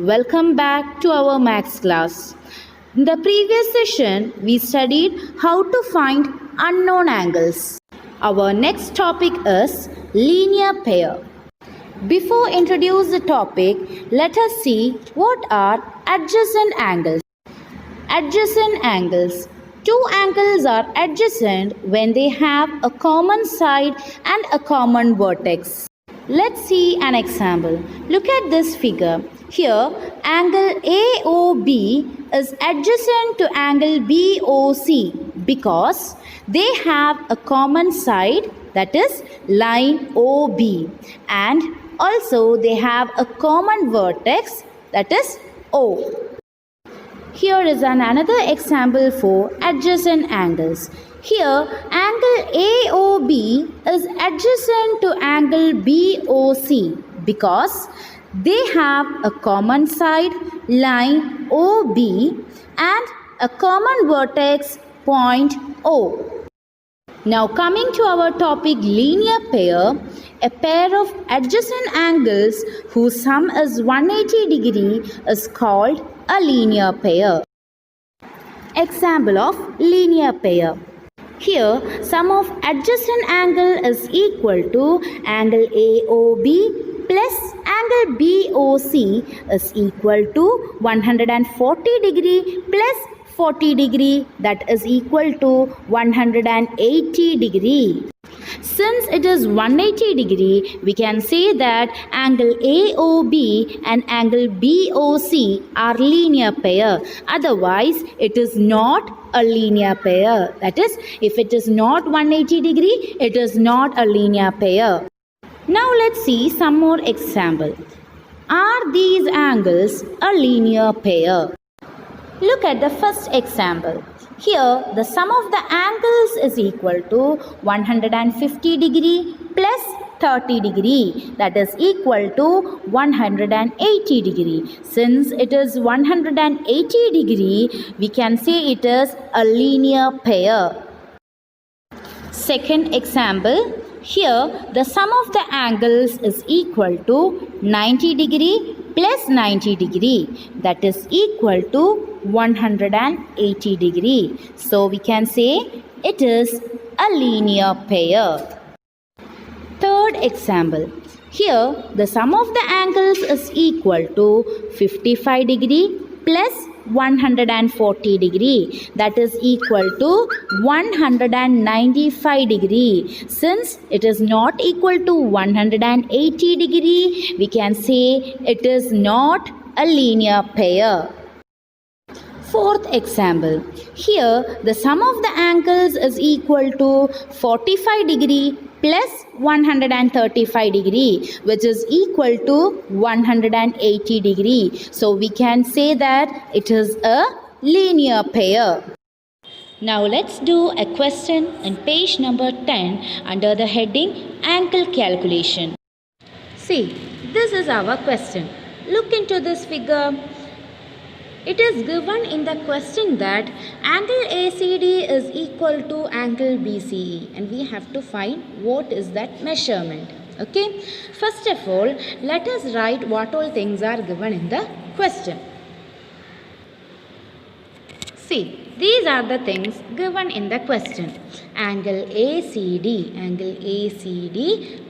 Welcome back to our maths class. In the previous session, we studied how to find unknown angles. Our next topic is linear pair. Before introduce the topic, let us see what are adjacent angles. Adjacent angles. Two angles are adjacent when they have a common side and a common vertex. Let's see an example. Look at this figure. Here, angle AOB is adjacent to angle BOC because they have a common side, that is line OB, and also they have a common vertex, that is O. Here is another example for adjacent angles. Here, angle AOB is adjacent to angle BOC because they have a common side, line OB, and a common vertex, point O. Now coming to our topic linear pair, a pair of adjacent angles whose sum is 180 degree is called a linear pair. Example of linear pair. Here, sum of adjacent angle is equal to angle AOB plus angle BOC is equal to 140 degree plus 40 degree, that is equal to 180 degree. Since it is 180 degree, we can say that angle AOB and angle BOC are linear pair. Otherwise, it is not a linear pair. That is, if it is not 180 degree, it is not a linear pair. Now let's see some more example. Are these angles a linear pair? Look at the first example. Here, the sum of the angles is equal to 150 degree plus 30 degree, that is equal to 180 degree. Since it is 180 degree, we can say it is a linear pair. Second example. Here, the sum of the angles is equal to 90 degree plus 90 degree, that is equal to 180 degree. So we can say it is a linear pair. Third example. Here, the sum of the angles is equal to 55 degree plus 140 degree, that is equal to 195 degree. Since it is not equal to 180 degree, we can say it is not a linear pair. Fourth example. Here, the sum of the angles is equal to 45 degree plus 135 degree, which is equal to 180 degree. So we can say that it is a linear pair. Now let's do a question on page number 10 under the heading angle calculation. See, this is our question. Look into this figure. It is given in the question that angle ACD is equal to angle BCE, and we have to find what is that measurement. Okay. First of all, let us write what all things are given in the question. See, these are the things given in the question. Angle ACD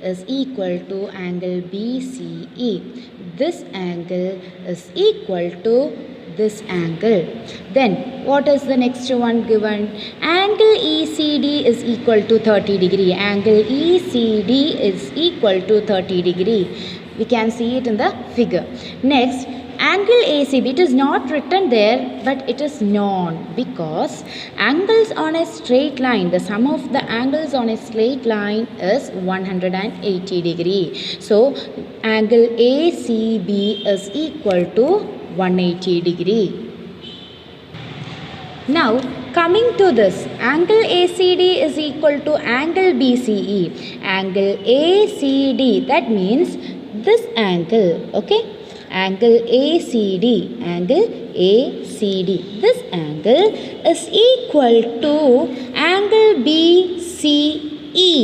is equal to angle BCE. This angle is equal to this angle. Then what is the next one given? Angle ECD is equal to 30 degree. Angle ECD is equal to 30 degree. We can see it in the figure. Next, angle ACB, it is not written there, but it is known because angles on a straight line, the sum of the angles on a straight line is 180 degree. So angle ACB is equal to 180 degree. Now coming to this, angle ACD is equal to angle BCE. Angle ACD, that means this angle, okay? Angle ACD, this angle is equal to angle BCE.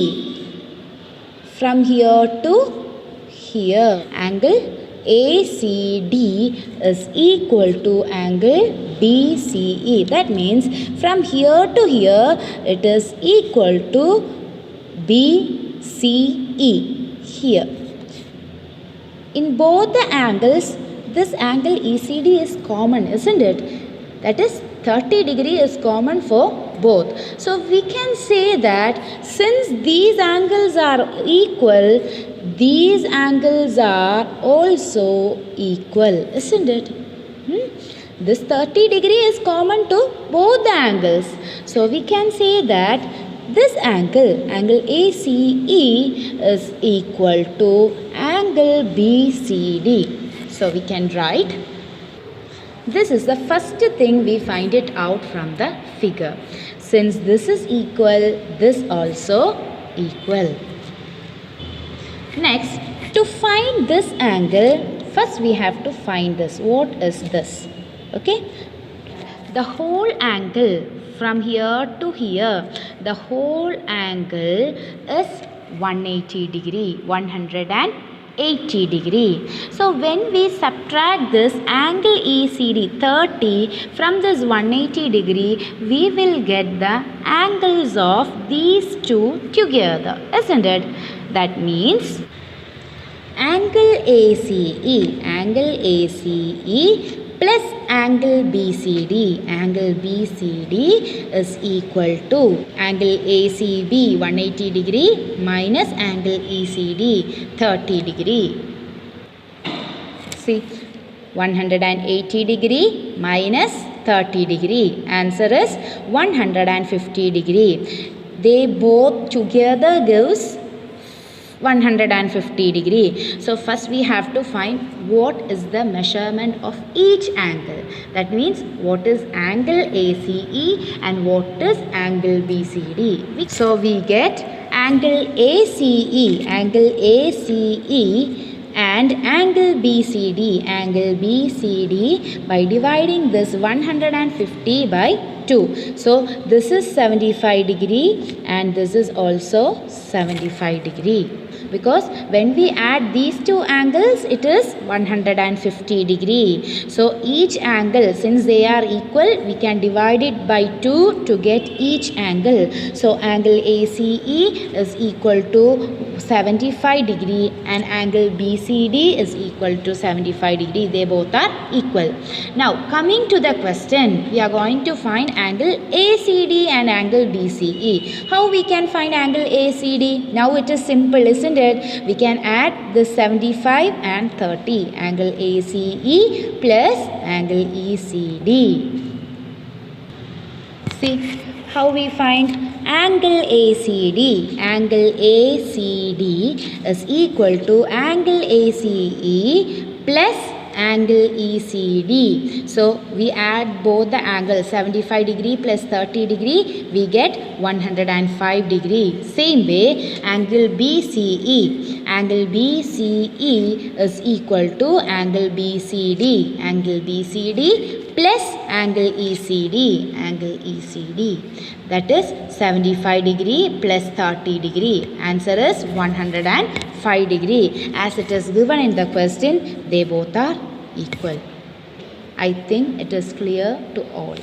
From here to here, angle ACD is equal to angle BCE. That means from here to here it is equal to BCE here. In both the angles, this angle ECD is common, isn't it? That is 30 degree is common for both. So we can say that since these angles are equal, these angles are also equal, isn't it? This 30 degree is common to both the angles. So we can say that this angle, angle ACE, is equal to angle BCD. So we can write, this is the first thing we find it out from the figure. Since this is equal, this also equal. Next, to find this angle, first we have to find this. What is this? Okay. The whole angle from here to here, the whole angle is 180 degree, 180 degree. So when we subtract this angle ECD 30 from this 180 degree, we will get the angles of these two together, isn't it? That means angle ACE plus angle BCD is equal to angle ACB 180 degree minus angle ECD 30 degree. See, 180 degree minus 30 degree. Answer is 150 degree. They both together gives 150 degree. So first we have to find what is the measurement of each angle. That means what is angle ACE and what is angle BCD. So we get angle ACE and angle BCD by dividing this 150 by 2. So this is 75 degree and this is also 75 degree. Because when we add these two angles, it is 150 degree. So each angle, since they are equal, we can divide it by 2 to get each angle. So angle ACE is equal to 75 degree and angle BCD is equal to 75 degree. They both are equal. Now coming to the question, we are going to find angle ACD and angle BCE. How we can find angle ACD? Now it is simple, isn't it? We can add the 75 and 30. Angle ACE plus angle ECD. See how we find angle ACD. Angle ACD is equal to angle ACE plus angle ECD. So we add both the angles, 75 degree plus 30 degree, we get 105 degree. Same way angle BCE. Angle BCE is equal to angle BCD. Angle BCD plus angle ECD. Angle ECD. That is 75 degree plus 30 degree. Answer is 105 degree. As it is given in the question, they both are equal. I think it is clear to all.